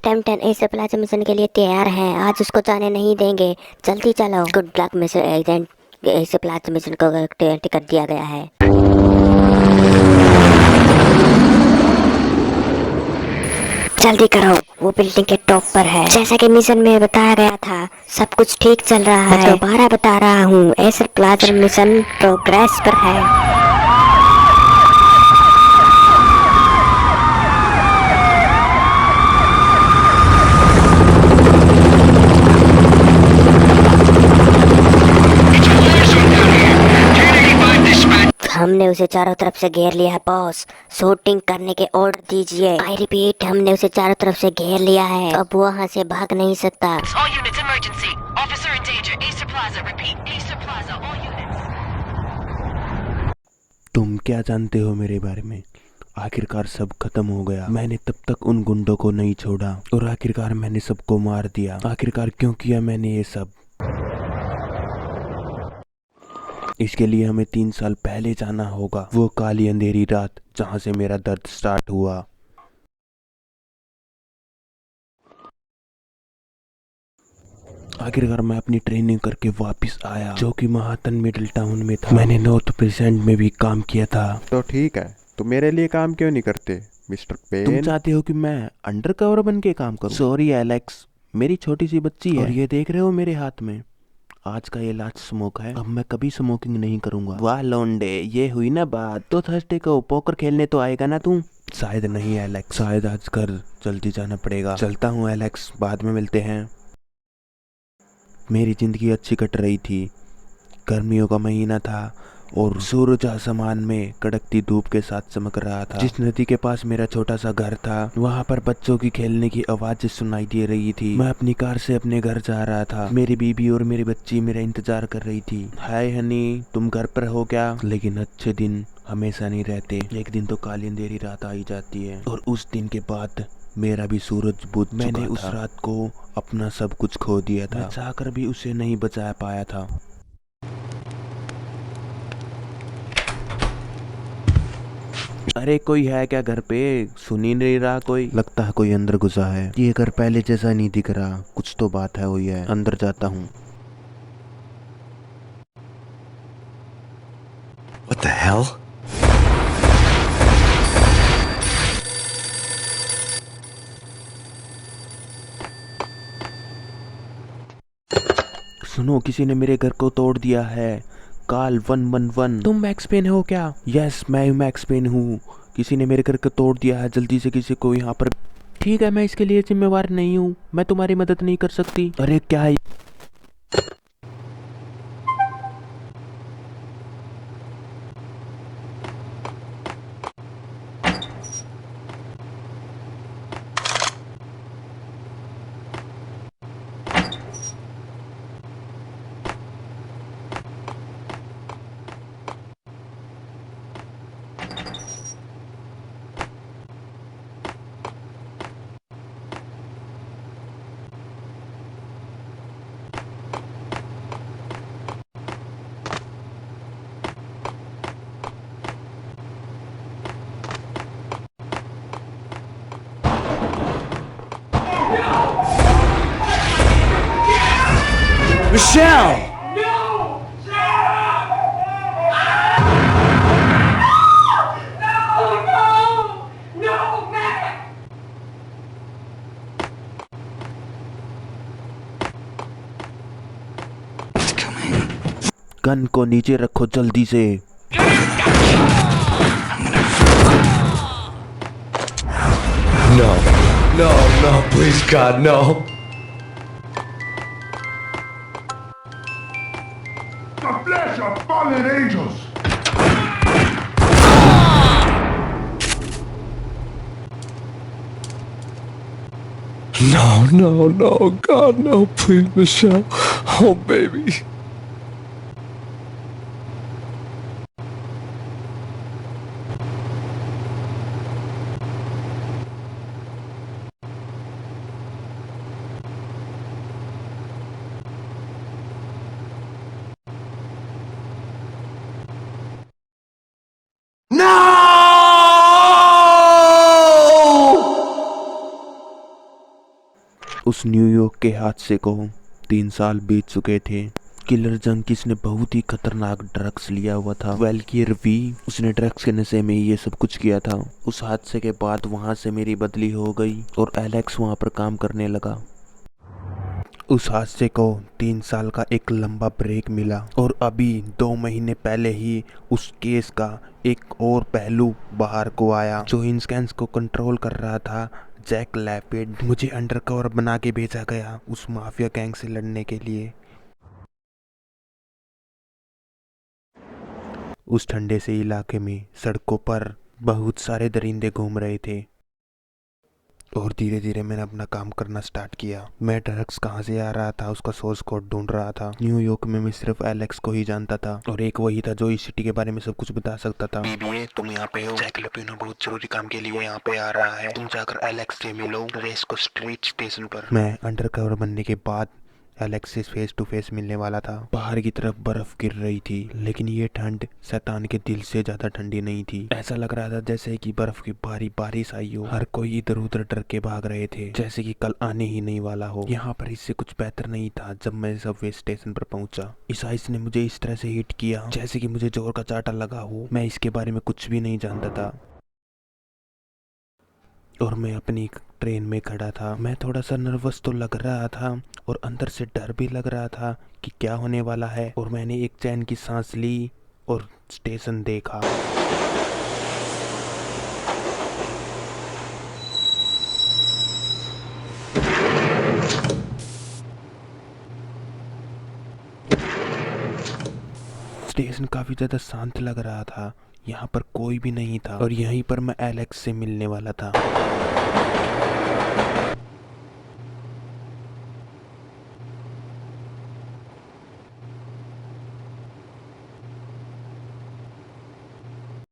टेम्पटन इस plaza mission के लिए तैयार हैं। आज उसको जाने नहीं देंगे। जल्दी चलो। Good luck mission agent. इस प्लाजा मिशन को टिकट दिया गया है। जल्दी करो, वो बिल्डिंग के टॉप पर है। जैसा कि मिशन में बताया गया था, सब कुछ ठीक चल रहा है। मैं दोबारा बता रहा हूँ, एस प्लाजा मिशन प्रोग्रेस पर है। हमने उसे चारों तरफ से घेर लिया है बॉस। शूटिंग करने के ऑर्डर दीजिए। आई रिपीट, हमने उसे चारों तरफ से घेर लिया है। अब वो वहाँ से भाग नहीं सकता। All units emergency. Officer in danger. Acer Plaza. Repeat. Acer Plaza. All units. तुम क्या जानते हो मेरे बारे में? आखिरकार सब खत्म हो गया। मैंने तब तक उन गुंडों को नहीं छोड़ा और आखिरकार मैंने सबको मार दिया। आखिरकार क्यों किया मैंने ये सब? इसके लिए हमें 3 साल पहले जाना होगा, वो काली अंधेरी रात जहाँ से मेरा दर्द स्टार्ट हुआ। आखिरकार मैं अपनी ट्रेनिंग करके वापस आया, जो कि महातन मिडिल टाउन में था। मैंने नॉर्थ प्रेजेंट में भी काम किया था। तो ठीक है, तो मेरे लिए काम क्यों नहीं करते मिस्टर पेन? तुम चाहते हो कि मैं अंडर कवर बन के काम करूं? सॉरी एलेक्स, मेरी छोटी सी बच्ची है। और ये देख रहे हो मेरे हाथ में, आज का ये लास्ट स्मोक है। अब मैं कभी स्मोकिंग नहीं करूंगा। वाह लौंडे, ये हुई ना बात। तो थर्सडे को पोकर खेलने तो आएगा ना तू? शायद नहीं एलेक्स, शायद आज घर जल्दी जाना पड़ेगा। चलता हूँ एलेक्स, बाद में मिलते हैं। मेरी जिंदगी अच्छी कट रही थी। गर्मियों का महीना था और सूरज आसमान में कड़कती धूप के साथ चमक रहा था। जिस नदी के पास मेरा छोटा सा घर था, वहाँ पर बच्चों की खेलने की आवाज़ सुनाई दे रही थी। मैं अपनी कार से अपने घर जा रहा था। मेरी बीबी और मेरी बच्ची मेरा इंतजार कर रही थी। हाय हनी, तुम घर पर हो क्या? लेकिन अच्छे दिन हमेशा नहीं रहते। एक दिन तो काली अंधेरी रात आ ही जाती है और उस दिन के बाद मेरा भी सूरज बुझ चुका था। मैंने उस रात को अपना सब कुछ खो दिया था। मैं चाहकर भी उसे नहीं बचा पाया था। अरे कोई है क्या घर पे? सुन ही नहीं रहा कोई। लगता है कोई अंदर घुसा है। ये घर पहले जैसा नहीं दिख रहा। कुछ तो बात है हुई है। अंदर जाता हूँ। What the hell? सुनो, किसी ने मेरे घर को तोड़ दिया है। कॉल 111। तुम मैक्स पेन हो क्या? यस, मैं मैक्स पेन हूँ। किसी ने मेरे घर को तोड़ दिया है। जल्दी से किसी को यहाँ पर। ठीक है, मैं इसके लिए जिम्मेवार नहीं हूँ। मैं तुम्हारी मदद नहीं कर सकती। अरे क्या है? Michelle! गन को नीचे रखो जल्दी से। No. No, no, please God, no. The flesh of fallen angels! No, no, no, God, no, please, Michelle. Oh, baby. उस न्यूयॉर्क के हादसे को 3 साल बीत चुके थे। किलर जंकिस ने बहुत ही खतरनाक ड्रग्स लिया हुआ था। वेल्कियर वी, उसने ड्रग्स के नशे में ये सब कुछ किया था। उस हादसे के बाद वहाँ से मेरी बदली हो गई और एलेक्स वहाँ पर काम करने लगा। उस हादसे को 3 साल का एक लंबा ब्रेक मिला और अभी 2 महीने पहले ही उस केस का एक और पहलू बाहर को आया। जो इन स्कैन्स को कंट्रोल कर रहा था, जैक लैपिड, मुझे अंडरकवर बना के भेजा गया उस माफिया गैंग से लड़ने के लिए। उस ठंडे से इलाके में सड़कों पर बहुत सारे दरिंदे घूम रहे थे और धीरे धीरे मैंने अपना काम करना स्टार्ट किया। मैं ड्रग्स कहाँ से आ रहा था उसका सोर्स कोड ढूंढ रहा था। न्यूयॉर्क में मैं सिर्फ एलेक्स को ही जानता था और एक वही था जो इस सिटी के बारे में सब कुछ बता सकता था। बीबीए, तुम यहाँ पे हो? जैक लुपिनो बहुत जरूरी काम के लिए यहाँ पे आ रहा है, तुम जाकर एलेक्स से मिलो रेस को स्ट्रीट स्टेशन पर। मैं अंडरकवर बनने के बाद एलेक्स से फेस टू फेस मिलने वाला था। बाहर की तरफ बर्फ गिर रही थी, लेकिन ये ठंड शैतान के दिल से ज्यादा ठंडी नहीं थी। ऐसा लग रहा था जैसे कि बर्फ की भारी बारिश आई हो। हर कोई इधर उधर डर के भाग रहे थे, जैसे कि कल आने ही नहीं वाला हो। यहाँ पर इससे कुछ बेहतर नहीं था। जब मैं सबवे स्टेशन पर पहुंचा, इस आइस ने मुझे इस तरह से हिट किया जैसे कि मुझे जोर का चाटा लगा हो। मैं इसके बारे में कुछ भी नहीं जानता था और मैं अपनी ट्रेन में खड़ा था। मैं थोड़ा सा नर्वस तो लग रहा था और अंदर से डर भी लग रहा था कि क्या होने वाला है। और मैंने एक चैन की सांस ली और स्टेशन देखा। स्टेशन काफी ज्यादा शांत लग रहा था। यहाँ पर कोई भी नहीं था और यहीं पर मैं एलेक्स से मिलने वाला था।